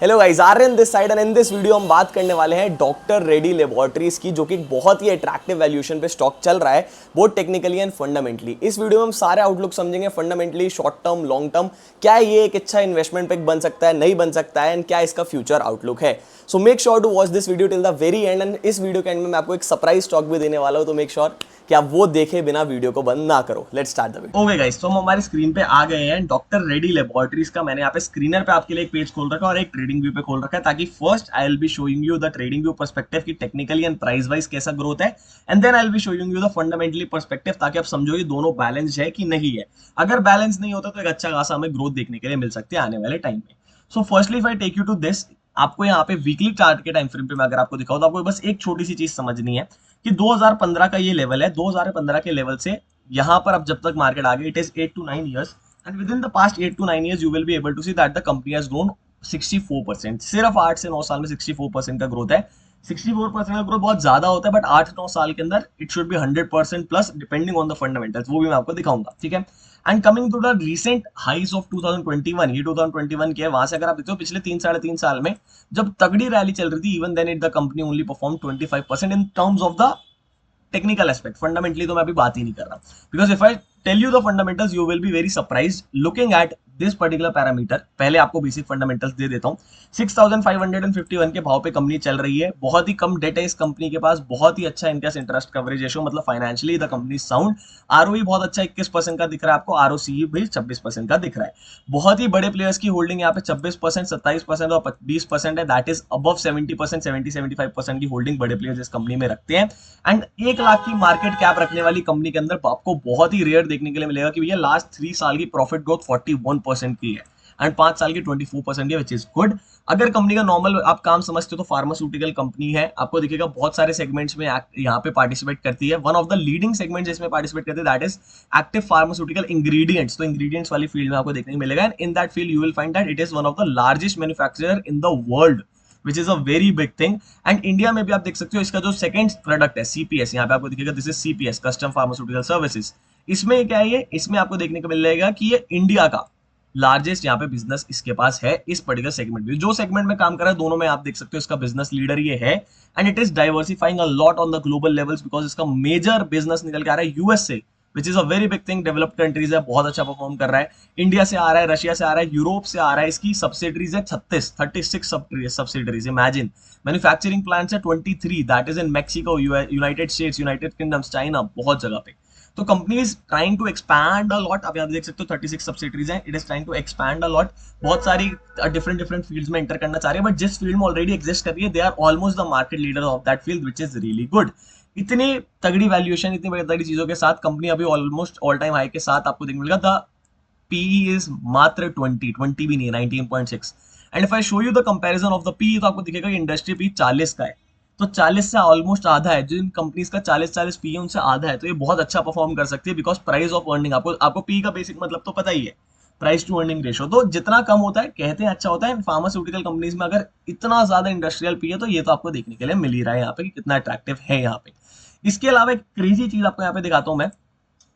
Hello guys, Aryan this side and in this video हम बात करने वाले हैं डॉक्टर रेडी लेबोरेटरीज की, जो कि एक बहुत ही अट्रैक्टिव वैल्यूएशन पे स्टॉक चल रहा है, बोथ टेक्निकली एंड फंडामेंटली। इस वीडियो में हम सारे आउटलुक समझेंगे, fundamentally, short term, long term, क्या ये एक अच्छा इन्वेस्टमेंट पिक बन सकता है, नहीं बन सकता है, एंड क्या इसका फ्यूचर आउटलुक है। So make sure to watch this video till the very end. And इस वीडियो के एंड में मैं आपको एक सरप्राइज स्टॉक भी देने वाला हूं, तो मेक श्योर कि आप वो देखे बिना वीडियो को बंद ना करो। Let's start the video. Okay guys, तो हम हमारी स्क्रीन पे आ गए हैं। डॉक्टर रेडी लेबोरेटरीज का मैंने यहाँ पे स्क्रीनर पे आपके लिए एक पेज खोल रखा है और एक ट्रेडिंग व्यू पे खोल रखा है, ताकि first I will be showing you the trading view perspective की टेक्निकली एंड प्राइस वाइज कैसा ग्रोथ है, and then I will be showing you the fundamentally perspective, ताकि आप समझो ये दोनों बैलेंस है कि नहीं है। अगर बैलेंस नहीं होता तो एक अच्छा खासा हमें ग्रोथ देखने के लिए मिल सकती है आने वाले टाइम में। So firstly if I take you to this, आपको यहाँ पे वीकली चार्ट के टाइम फ्रेम पे मैं अगर आपको दिखाऊं तो आपको बस एक छोटी सी चीज समझनी है कि 2015 का ये लेवल है। 2015 के लेवल से यहाँ पर अब जब तक मार्केट आ गई, it is 8 to 9 years, and within the past 8 to 9 years you will be able to see that the company has grown 64%। सिर्फ 8 से 9 साल में 64% का ग्रोथ है। 64% का ग्रोथ बहुत ज्यादा होता है, बट 8-9 साल के अंदर it should be 100% plus, depending on the fundamentals. वो भी मैं आपको दिखाऊंगा, ठीक है। And coming to the recent highs of 2021, ये 2021 के है। वहां से अगर आप देखते हो पिछले 3-3.5 साल में जब तगड़ी रैली चल रही थी, even then it the company only perform 25% in terms of the technical aspect. Fundamentally तो मैं अभी बात ही नहीं कर रहा, because if I tell you the fundamentals you will be very surprised looking at this particular parameter. पहले आपको बेसिक फंडामेंटल्स दे देता हूं। 6551 के भाव पे कंपनी चल रही है। बहुत ही कम डेट है इस कंपनी के पास। बहुत ही अच्छा इनका इंटरेस्ट कवरेज रेशियो, मतलब financially the company sound. ROE बहुत अच्छा 21% का दिख रहा है आपको। आरओसी भी 26% का दिख रहा है। बहुत ही बड़े प्लेयर्स की होल्डिंग यहाँ पे 26%, 27% और 20% है। दैट इज अबव 70%, 70-75% की होल्डिंग बड़े प्लेयर्स इस कंपनी में रखते हैं। एंड 1 लाख की मार्केट कैप रखने वाली कंपनी के अंदर आपको बहुत ही रेयर देखने के लिए मिलेगा कि भैया लास्ट 3 साल की प्रॉफिट ग्रोथ 41% की है एंड 5 साल की 24% है, विच इज गुड। अगर कंपनी का नॉर्मल आप काम समझते हो तो फार्मास्यूटिकल कंपनी है। आपको दिखेगा बहुत सारे सेगमेंट्स में यहाँ पे पार्टिसिपेट करती है। One of the leading segment जिसमें पार्टिसिपेट करती है that is active pharmaceutical ingredients. तो इंग्रेडिएंट्स वाली फील्ड में आपको देखने को मिलेगा, and in that field you will find that it is one of the largest manufacturer in the world, which is a very big thing. And India में भी आप देख सकते हो इसका जो सेकंड प्रोडक्ट है सीपीएस, यहाँ पे आपको दिखेगा this is CPS, custom pharmaceutical services. इसमें क्या है ये, इसमें आपको देखने को मिलेगा कि ये इंडिया का लार्जेस्ट यहाँ पे बिजनेस इसके पास है इस पर्टिकुलर सेगमेंट में। जो सेगमेंट में काम कर रहा है दोनों में आप देख सकते हो इसका बिजनेस लीडर ये है, and it is diversifying a lot on the global levels, because इसका मेजर बिजनेस निकल के आ रहा है यूएस से, विच is a very big thing. Developed countries है, बहुत अच्छा परफॉर्म कर रहा है। इंडिया से आ रहा है, रशिया से आ रहा है, यूरोप से आ रहा है। इसकी सब्सिडरीज है 36 सब्सिडरीज। इमेजिन, मैन्युफैक्चरिंग प्लांट्स है 23, that is in Mexico, United States, United Kingdoms, China, बहुत जगह पे। तो company is trying to expand a lot. आप यहाँ देख सकते हो 36 सब्सिडरीज हैं। It is trying to expand a lot. बहुत सारी डिफरेंट डिफरेंट फील्ड्स में एंटर करना चाह रही है, बट जिस फील्ड में ऑलरेडी एग्जिस्ट कर रही है they are almost the market leader of that field, which is really good. इतनी तगड़ी वैल्यूएशन, इतनी बड़ी तगड़ी चीजों के साथ कंपनी अभी ऑलमोस्ट ऑल टाइम हाई के साथ आपको देखने मिलेगा। द पीई इज मात्र 20 भी नहीं है, 19.6। And if I show you the comparison of the PE, तो आपको दिखेगा कि इंडस्ट्री पी 40 का है। तो 40 से ऑलमोस्ट आधा है। जिन कंपनीज का 40-40 पी है उनसे आधा है। तो ये बहुत अच्छा परफॉर्म कर सकती है, बिकॉज प्राइस ऑफ अर्निंग, आपको पी का बेसिक मतलब तो पता ही है, प्राइस टू अर्निंग रेशियो। तो जितना कम होता है कहते हैं अच्छा होता है। फार्मास्यूटिकल कंपनीज में अगर इतना ज्यादा इंडस्ट्रियल पी है तो ये तो आपको देखने के लिए मिल ही रहा है यहाँ पे कि कितना अट्रैक्टिव है यहाँ पे। इसके अलावा एक क्रेजी चीज आपको यहाँ पे दिखाता हूँ मैं।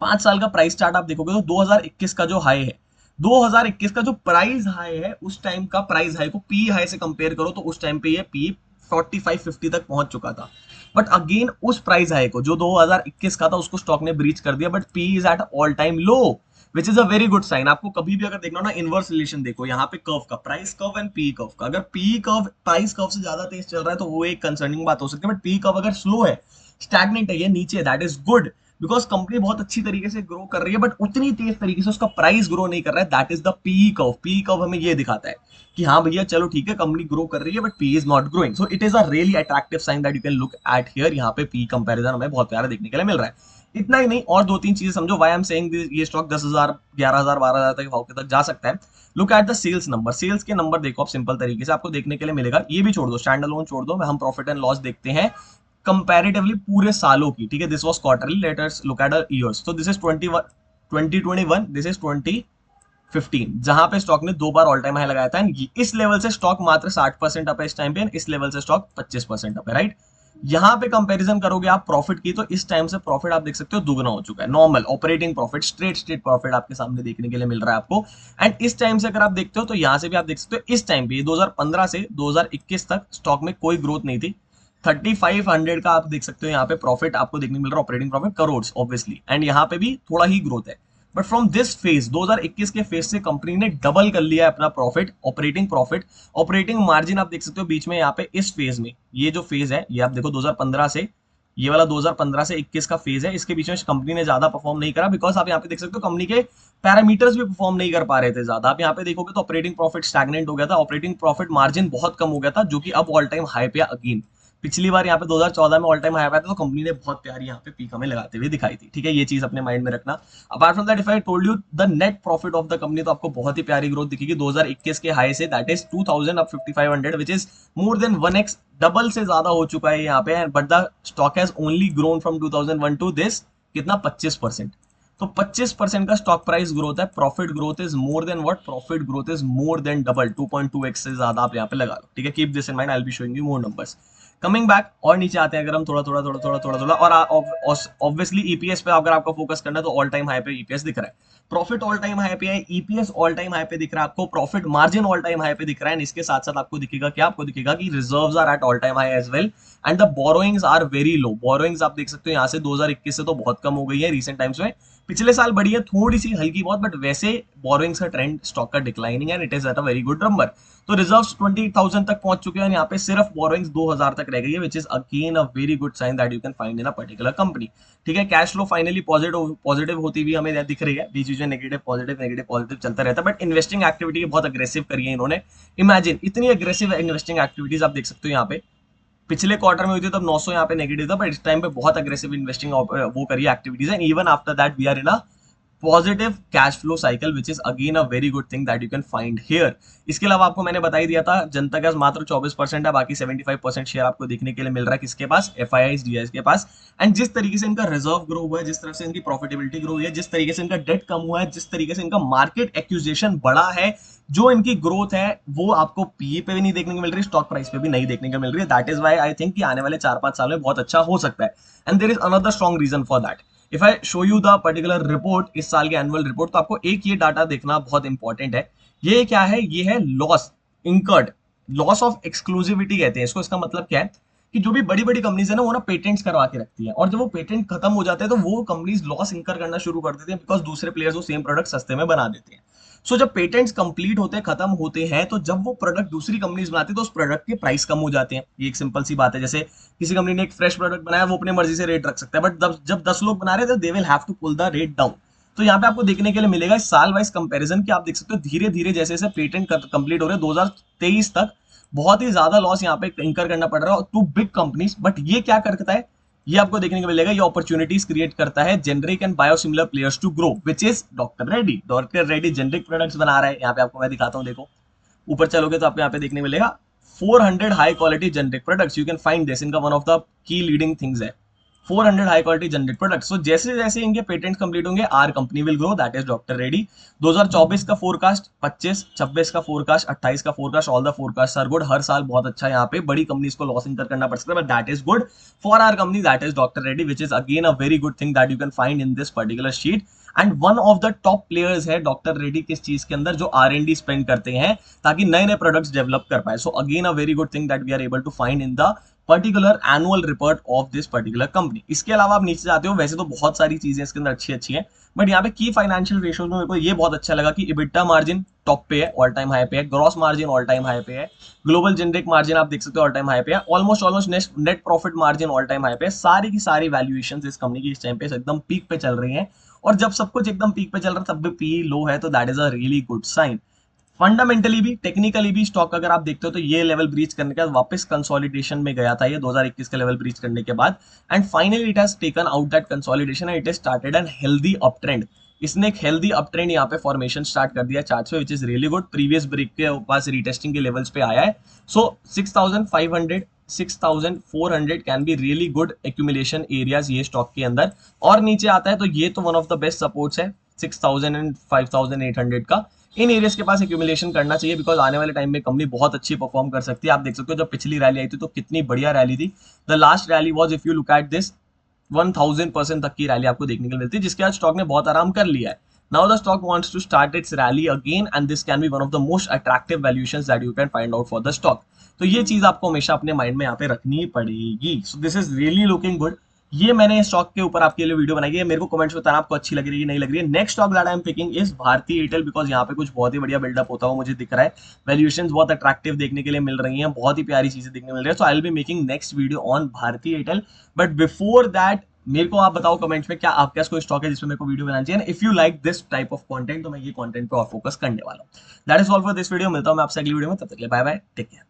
5 साल का प्राइस चार्ट आप देखोगे तो 2021 का जो हाई है, 2021 का जो प्राइस हाई है, उस टाइम का प्राइस हाई को पी हाई से कंपेयर करो तो उस टाइम पे ये पी 45-50 तक पहुंच चुका था। बट अगेन उस प्राइस हाई को जो 2021 का था उसको स्टॉक ने ब्रीच कर दिया, but P is at all time low, which is a very good sign. आपको कभी भी अगर देखना हो ना, इनवर्स रिलेशन देखो यहाँ पे कर्व का, price curve and P curve का। अगर पी कर्व प्राइस कर्व से ज्यादा तेज चल रहा है तो वो एक कंसर्निंग बात हो सकती है, बट पी कर्व अगर स्लो है, स्टैग्नेंट है, ये नीचे, that is good, because company बहुत अच्छी तरीके से ग्रो कर रही है, बट उतनी तेज तरीके से उसका प्राइस ग्रो नहीं कर रहा है। That is the P curve. P curve हमें ये दिखाता है कि हाँ भैया चलो ठीक है, कंपनी ग्रो कर रही है but P is not growing. So it is a really attractive sign that you can look at here. यहाँ पे पी कंपैरिजन हमें बहुत प्यारा देखने के लिए मिल रहा है। इतना ही नहीं, और 2-3 चीजें समझो व्हाई आई एम सेइंग ये स्टॉक 10,000, 11,000, 12,000 तक भाव के तक जा सकता है। Look at the sales number. Sales के नंबर देखो आप, सिंपल तरीके से आपको देखने के लिए मिलेगा। ये भी छोड़ दो, स्टैंड अलोन छोड़ दो, हम प्रॉफिट एंड लॉस देखते हैं कंपैरेटिवली पूरे सालों की, ठीक है। This was quarterly, let us look at the years. तो दिस इज 2021, दिस इज 2015, जहां पे स्टॉक ने 2 बार ऑल टाइम हाई लगाया था। इस लेवल से स्टॉक मात्र 60% अप है इस टाइम पे, इस लेवल से स्टॉक 25% अप है, राइट। यहाँ पे कंपैरिजन करोगे आप प्रॉफिट की, तो इस टाइम से प्रॉफिट आप देख सकते हो दुगना हो चुका है। Normal operating profit, straight profit आपके सामने देखने के लिए मिल रहा है आपको। एंड इस टाइम से अगर आप देखते हो तो यहाँ से भी आप देख सकते हो, इस टाइम पे 2015 से 2021 तक स्टॉक में कोई ग्रोथ नहीं थी। 3500 का आप देख सकते हो यहाँ पे प्रॉफिट आपको देखने को मिल रहा है, operating profit crore obviously, and यहाँ पे भी थोड़ा ही ग्रोथ है। बट फ्रॉम दिस फेज 2021 के फेज से कंपनी ने डबल कर लिया है अपना profit, operating profit. Operating margin आप देख सकते हो बीच में यहाँ पे इस फेज में, ये जो फेज है ये आप देखो 2015 से, ये वाला 2015 से 21 का फेज है, इसके बीच में कंपनी ने ज्यादा परफॉर्म नहीं करा, बिकॉज आप यहाँ पे देख सकते हो कंपनी के पैरामीटर्स भी परफॉर्म नहीं कर पा रहे थे ज्यादा। आप यहाँ पे देखोगे तो ऑपरेटिंग प्रॉफिट स्टैग्नेंट हो गया था, ऑपरेटिंग प्रॉफिट मार्जिन बहुत कम हो गया था, जो कि अब ऑल टाइम हाई पे अगेन। पिछली बार यहाँ पे 2014 में ऑल टाइम हाई पे था, तो कंपनी ने बहुत प्यारी यहाँ पे पीक हमें लगाते हुए दिखाई थी। ठीक है, ये चीज अपने माइंड में रखना। Apart from that, if I told you the net profit of the company, तो आपको बहुत ही प्यारी ग्रोथ दिखेगी 2021 के हाई से, दैट इज 2000 अब 5500, which is more than 1x, double से ज्यादा हो चुका है यहाँ पे। But the stock has only grown from 2001 to this कितना 25%। तो 25% का स्टॉक प्राइस ग्रोथ है। Profit growth is more than what, profit growth is more than double, 2.2x से ज्यादा आप यहाँ पे लगा लो। ठीक है, keep this in mind, I will be showing you more numbers. Coming back और नीचे आते हैं अगर हम थोड़ा और ऑब्वियसली ईपीएस पे अगर आपको फोकस करना है तो ऑल टाइम हाई पे ईपीएस दिख रहा है, प्रॉफिट ऑल टाइम हाई पे है, ईपीएस ऑल टाइम हाई पे दिख रहा है आपको, profit margin all time high पे दिख रहा है। इसके साथ साथ आपको दिखेगा क्या, आपको दिखेगा कि reserves are at all time high as well, and the borrowings are very low. Borrowings आप देख सकते हो यहाँ से 2021 से तो बहुत कम हो गई है रिसेंट टाइम्स में, पिछले साल बढ़ी है थोड़ी सी हल्की बहुत, बट वैसे बोरोइंग्स का ट्रेंड स्टॉक का डिक्लाइनिंग है, it is at a very good number. तो रिजर्व्स 20,000 तक पहुंच चुके हैं, यहाँ पे सिर्फ बोरोइंग्स 2000 तक रह गई है, which is again a very good sign that you can find in a particular company. ठीक है, कैश फ्लो फाइनली पॉजिटिव होती हुई हमें दिख रही है, बीच बीच में नेगेटिव पॉजिटिव चलता रहता है, बट इन्वेस्टिंग एक्टिविटी बहुत अग्रेसिव करी है इन्होंने। इमेजिन इतनी अग्रेसिव इन्वेस्टिंग एक्टिविटीज आप देख सकते हो यहाँ पे, पिछले क्वार्टर में हुई थी तब 900 यहाँ पे नेगेटिव था, बट इस टाइम पे बहुत अग्रेसिव इन्वेस्टिंग वो करी activities, and even after that we are in a positive cash flow cycle, which is again a very good thing that you can find here. इसके अलावा आपको मैंने बता ही दिया था, जनता गैस मात्र 24% है, बाकी 75% शेयर आपको देखने के लिए मिल रहा है किसके पास, एफआईआईज डीआईज के पास। एंड जिस तरीके से इनका रिजर्व ग्रो हुआ है, जिस तरह से इनकी प्रॉफिटेबिलिटी ग्रो हुई है, जिस तरीके से इनका डेट कम हुआ है, जिस तरीके से इनका मार्केट एक्यूजिएशन बढ़ा है, जो इनकी ग्रोथ है वो आपको पीई पे भी नहीं देखने को मिल रही, स्टॉक प्राइस पे भी नहीं देखने को मिल रही है। That is why I think कि आने वाले 4-5 साल में बहुत अच्छा हो सकता है, and there is another strong reason for that. If I show you the particular report, इस साल की एनुअल रिपोर्ट, तो आपको एक ये डाटा देखना बहुत इंपॉर्टेंट है। ये क्या है, ये है loss incurred, loss of exclusivity कहते हैं इसको। इसका मतलब क्या है कि जो भी बड़ी बड़ी कंपनीज है ना, वो ना पेटेंट्स करवा के रखती है, और जब वो पेटेंट खत्म हो जाते हैं तो वो कंपनीज लॉस इंकर करना शुरू कर देते हैं, बिकॉज दूसरे प्लेयर्स वो सेम प्रोडक्ट सस्ते में बना देते हैं। सो जब पेटेंट्स कंप्लीट होते खत्म होते हैं, तो जब वो प्रोडक्ट दूसरी कंपनीज बनाती है तो उस प्रोडक्ट के प्राइस कम हो जाते हैं। ये एक सिंपल सी बात है, जैसे किसी कंपनी ने एक फ्रेश प्रोडक्ट बनाया, वो अपने मर्जी से रेट रख सकता है, बट जब 10 लोग बना रहे हैं तो they will have to pull the rate down. तो यहाँ पे आपको देखने के लिए मिलेगा साल वाइज कंपैरिजन कि आप देख सकते हो धीरे धीरे जैसे जैसे पेटेंट कंप्लीट हो रहे हैं 2023 तक, बहुत ही ज्यादा लॉस यहाँ पे इंकर करना पड़ रहा है टू बिग कंपनीज। बट ये क्या करता है, ये आपको देखने को मिलेगा, ये अपॉर्चुनिटीज क्रिएट करता है generic and biosimilar players to grow, which is doctor Reddy. Doctor Reddy generic products बना रहा है, यहाँ पे आपको मैं दिखाता हूँ, देखो ऊपर चलोगे तो आपको यहाँ पे देखने मिलेगा 400 high quality generic products, you can find this, इनका one of the key leading things है 400 high quality generic product. So जैसे जैसे इनके पेटेंट कंप्लीट होंगे, our company will grow, that is doctor Reddy. 2024 का फोरकास्ट, 25, 26 का फोरकास्ट, 28 का forecast, all the forecast are good. हर साल बहुत अच्छा यहाँ पे, बड़ी कंपनीज को लॉस इंकर करना पड़ सकता है, but that is good for our company, that is doctor Reddy, which is again a very good thing that you can find in this particular sheet. And one of the top players है doctor Reddy किस चीज के अंदर, जो R&D spend करते हैं ताकि नए नए प्रोडक्ट्स डेवलप कर पाए। So again a very good thing that we are able to find in the particular annual report of this particular company. इसके अलावा आप नीचे जाते हो, वैसे तो बहुत सारी चीजें इसके अंदर अच्छी अच्छी हैं, बट यहाँ पे की फाइनेंशियल रेशियोज में मेरे को ये बहुत अच्छा लगा कि इबिटा मार्जिन टॉप पे है, ऑल टाइम हाई पे है, gross margin all time high पे है, ग्लोबल जेनरिक मार्जिन आप देख सकते हो ऑल टाइम हाई पे है, almost net profit margin all time high पे है। सारी की सारी वैल्यूएशंस इस कंपनी की इस टाइम पे एकदम पीक पे चल रही हैं, और जब सब कुछ एकदम पीक पे चल रहा है तब भी पी लो है, तो that is a really good sign. Fundamentally भी टेक्निकली भी स्टॉक अगर आप देखते हो तो ये लेवल ब्रीच करने के बाद वापस कंसोलिडेशन में गया था, ये 2021 का लेवल ब्रीच करने के बाद, and finally it has taken out that consolidation and it has started N healthy up trend. इसने एक हेल्दी अप ट्रेंड यहाँ पे फॉर्मेशन स्टार्ट कर दिया चार्ट पे, which is really good. Previous break के पास रीटेस्टिंग के लेवल्स पे आया है, so 6500 6400 can be really good accumulation areas ये स्टॉक के अंदर। और नीचे आता है तो ये तो one of the best supports है 6000 एंड 5800 का। इन एरियाज के पास एक्यूमुलेशन करना चाहिए, बिकॉज आने वाले टाइम में कंपनी बहुत अच्छी परफॉर्म कर सकती है। आप देख सकते हो जब पिछली रैली आई थी तो कितनी बढ़िया रैली थी। The last rally was, if you look at this, 1000% तक की रैली आपको देखने को मिलती है, जिसके बाद स्टॉक ने बहुत आराम कर लिया है। Now the stock wants to start its rally again, and this can be one of the most attractive valuations that you can find out for the stock. तो ये चीज आपको हमेशा अपने माइंड में यहाँ पे रखनी पड़ेगी। So this is really looking good. ये मैंने स्टॉक के ऊपर आपके लिए वीडियो बनाई है, मेरे को कमेंट्स में बताना आपको अच्छी लग रही है नहीं लग रही है। Next stock that I am picking is Bharti Airtel, because यहाँ पे कुछ बहुत ही बढ़िया बिल्डअप होता हुआ मुझे दिख रहा है। वैल्यूएशंस बहुत अट्रैक्टिव देखने के लिए मिल रही हैं, बहुत ही प्यारी चीजें देखने मिल रही है। So I will be making next video on Bharti Airtel, but before that मेरे को आप बताओ कमेंट्स में क्या आपके पास कोई स्टॉक है जिसमें मेरे को वीडियो बनाना चाहिए। If you like this type of content तो मैं ये कंटेंट पे और फोकस करने वाला हूँ। That is all for this video. मिलता हूँ मैं आपसे अगली वीडियो में, तब तक के लिए बाय बाय, टेक केयर।